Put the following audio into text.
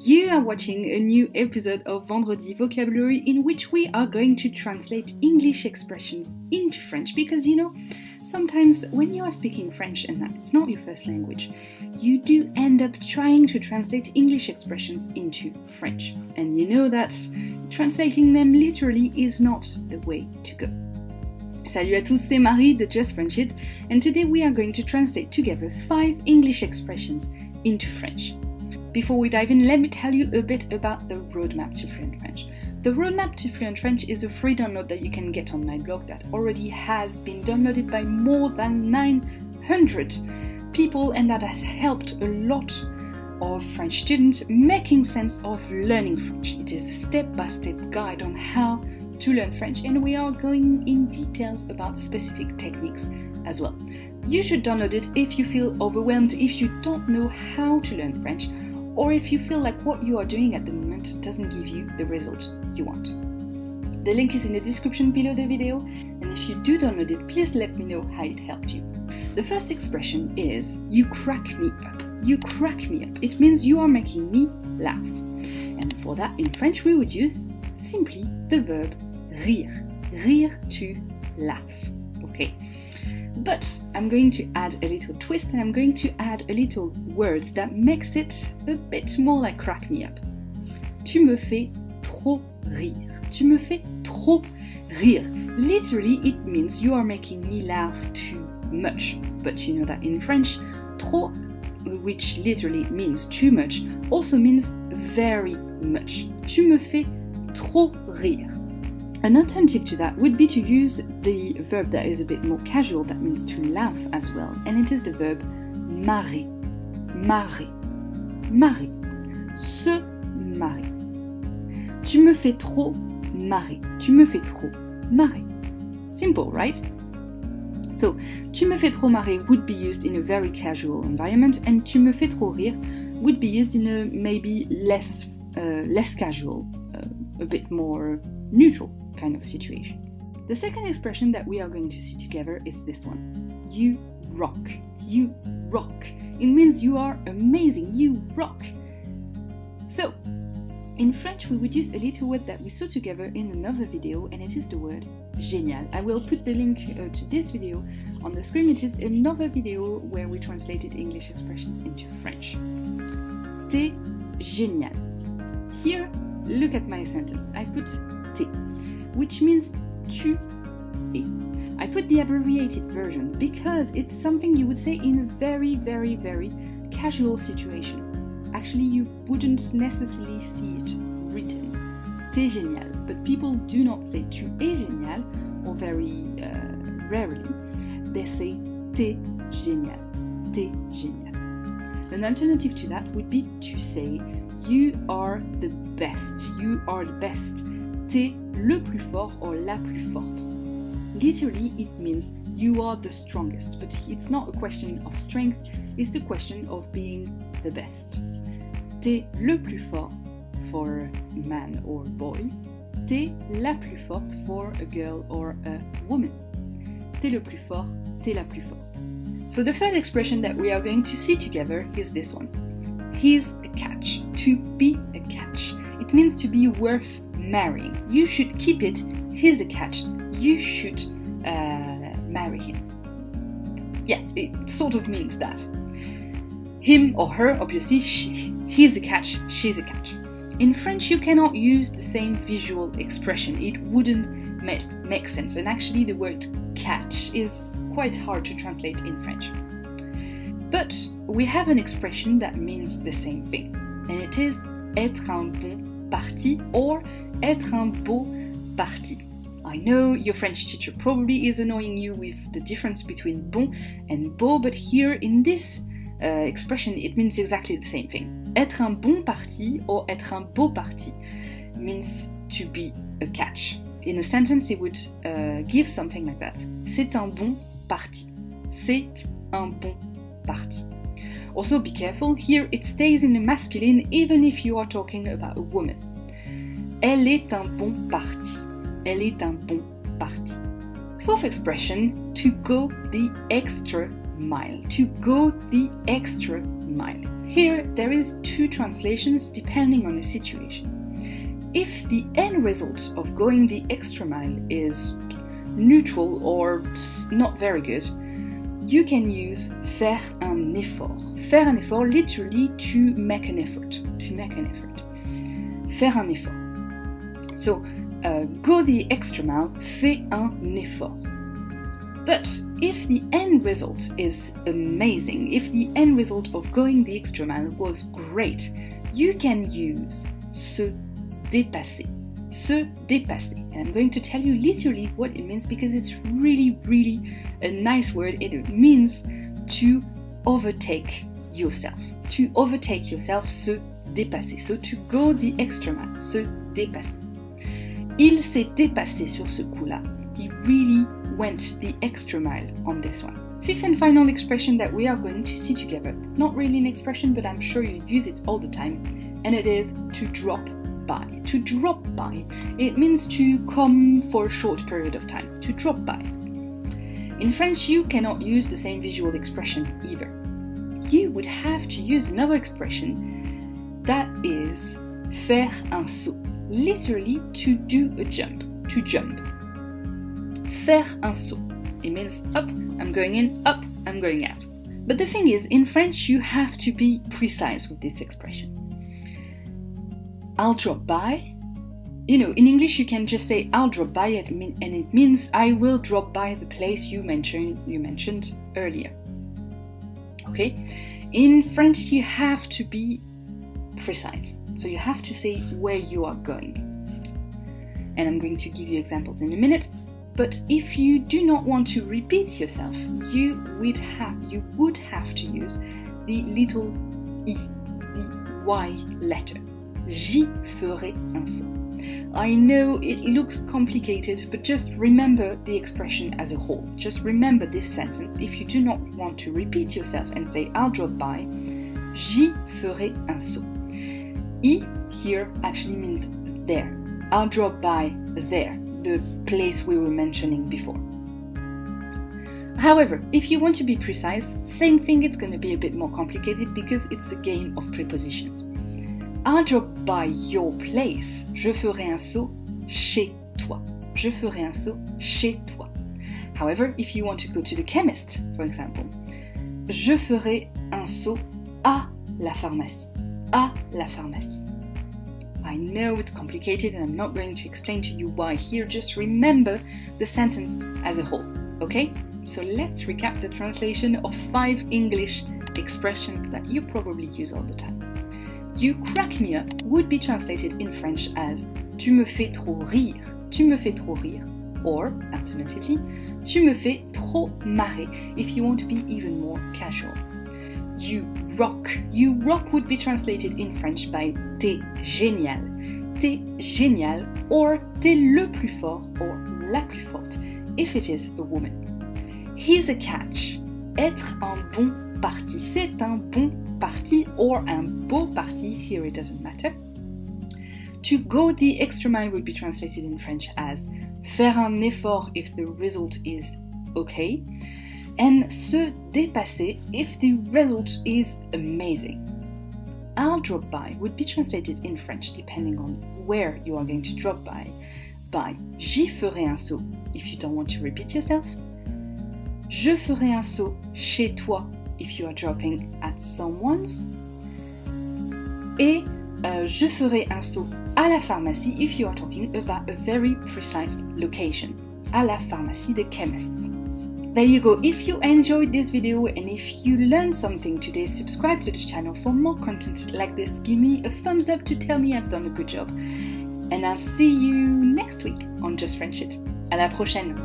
You are watching a new episode of Vendredi Vocabulary in which we are going to translate English expressions into French because sometimes when you are speaking French and that it's not your first language, you do end up trying to translate English expressions into French. And you know that translating them literally is not the way to go. Salut à tous, c'est Marie de Just French It, and today we are going to translate together 5 English expressions into French. Before we dive in, let me tell you a bit about the Roadmap to Fluent French. The Roadmap to Fluent French is a free download that you can get on my blog that already has been downloaded by more than 900 people and that has helped a lot of French students making sense of learning French. It is a step-by-step guide on how to learn French, and we are going in details about specific techniques as well. You should download it if you feel overwhelmed, if you don't know how to learn French, or if you feel like what you are doing at the moment doesn't give you the result you want. The link is in the description below the video, and if you do download it, please let me know how it helped you. The first expression is you crack me up. You crack me up. It means you are making me laugh. And for that, in French, we would use simply the verb rire. Rire, to laugh. Okay. But I'm going to add a little twist and I'm going to add a little word that makes it a bit more like crack me up. Tu me fais trop rire. Tu me fais trop rire. Literally, it means you are making me laugh too much. But you know that in French, trop, which literally means too much, also means very much. Tu me fais trop rire. An alternative to that would be to use the verb that is a bit more casual, that means to laugh as well, and it is the verb marrer. Marrer. Marrer. Se marrer. Tu me fais trop marrer. Tu me fais trop marrer. Simple, right? So, tu me fais trop marrer would be used in a very casual environment, and tu me fais trop rire would be used in a maybe less casual, a bit more neutral kind of situation. The second expression that we are going to see together is this one. You rock. You rock. It means you are amazing. You rock. So, in French, we would use a little word that we saw together in another video, and it is the word génial. I will put the link to this video on the screen. It is another video where we translated English expressions into French. T'es génial. Here, look at my sentence. I put t'es, which means tu es. I put the abbreviated version because it's something you would say in a very, very, very casual situation. Actually, you wouldn't necessarily see it written. T'es génial. But people do not say tu es génial, or very rarely. They say t'es génial. T'es génial. An alternative to that would be to say you are the best. You are the best. T'es le plus fort or la plus forte. Literally, it means you are the strongest, but it's not a question of strength, it's a question of being the best. T'es le plus fort for a man or boy. T'es la plus forte for a girl or a woman. T'es le plus fort, t'es la plus forte. So the third expression that we are going to see together is this one. He's a catch. To be a catch. It means to be worth marrying. You should keep it. He's a catch. You should marry him. Yeah, it sort of means that. Him or her, obviously, he's a catch, she's a catch. In French, you cannot use the same visual expression. It wouldn't make sense. And actually, the word catch is quite hard to translate in French. But we have an expression that means the same thing. And it is être un bon parti or être un beau parti. I know your French teacher probably is annoying you with the difference between bon and beau, but here in this expression it means exactly the same thing. Être un bon parti or être un beau parti means to be a catch. In a sentence it would give something like that. C'est un bon parti. C'est un bon parti. Also be careful, here it stays in the masculine even if you are talking about a woman. Elle est un bon parti. Elle est un bon parti. Fourth expression, to go the extra mile. To go the extra mile. Here, there is two translations depending on the situation. If the end result of going the extra mile is neutral or not very good, you can use faire un effort. Faire un effort, literally to make an effort. To make an effort. Faire un effort. So, go the extra mile, fais un effort. But if the end result is amazing, if the end result of going the extra mile was great, you can use se dépasser. Se dépasser. And I'm going to tell you literally what it means because it's really, really a nice word. It means to overtake yourself. To overtake yourself, se dépasser. So to go the extra mile, se dépasser. Il s'est dépassé sur ce coup-là. He really went the extra mile on this one. Fifth and final expression that we are going to see together. It's not really an expression, but I'm sure you use it all the time, and it is to drop by. To drop by, it means to come for a short period of time, to drop by. In French, you cannot use the same visual expression either. You would have to use another expression that is faire un saut, literally to do a jump, to jump. Faire un saut. It means up, I'm going in, up, I'm going out. But the thing is, in French, you have to be precise with this expression. I'll drop by. You know, in English, you can just say, I'll drop by, and it means I will drop by the place you mentioned earlier. Okay? In French, you have to be precise. So you have to say where you are going. And I'm going to give you examples in a minute. But if you do not want to repeat yourself, you would have to use the little I, the Y letter. J'y ferai un saut. I know it looks complicated, but just remember the expression as a whole. Just remember this sentence. If you do not want to repeat yourself and say, I'll drop by, j'y ferai un saut. I here actually means there. I'll drop by there, the place we were mentioning before. However, if you want to be precise, same thing, it's going to be a bit more complicated because it's a game of prepositions. I'll drop by your place. Je ferai un saut chez toi. Je ferai un saut chez toi. However, if you want to go to the chemist, for example, je ferai un saut à la pharmacie. À la pharmacie. I know it's complicated and I'm not going to explain to you why here, just remember the sentence as a whole, okay? So let's recap the translation of 5 English expressions that you probably use all the time. You crack me up would be translated in French as tu me fais trop rire, tu me fais trop rire, or alternatively, tu me fais trop marrer if you want to be even more casual. You rock would be translated in French by t'es génial, or t'es le plus fort or la plus forte if it is a woman. Here's a catch. Être un bon parti, c'est un bon parti or un beau parti, here it doesn't matter. To go the extra mile would be translated in French as faire un effort if the result is okay, and se dépasser if the result is amazing. I'll drop by would be translated in French depending on where you are going to drop by j'y ferai un saut if you don't want to repeat yourself, je ferai un saut chez toi if you are dropping at someone's, et je ferai un saut à la pharmacie if you are talking about a very precise location. À la pharmacie, the chemists. There you go. If you enjoyed this video and if you learned something today, subscribe to the channel for more content like this. Give me a thumbs up to tell me I've done a good job. And I'll see you next week on Just French It. À la prochaine.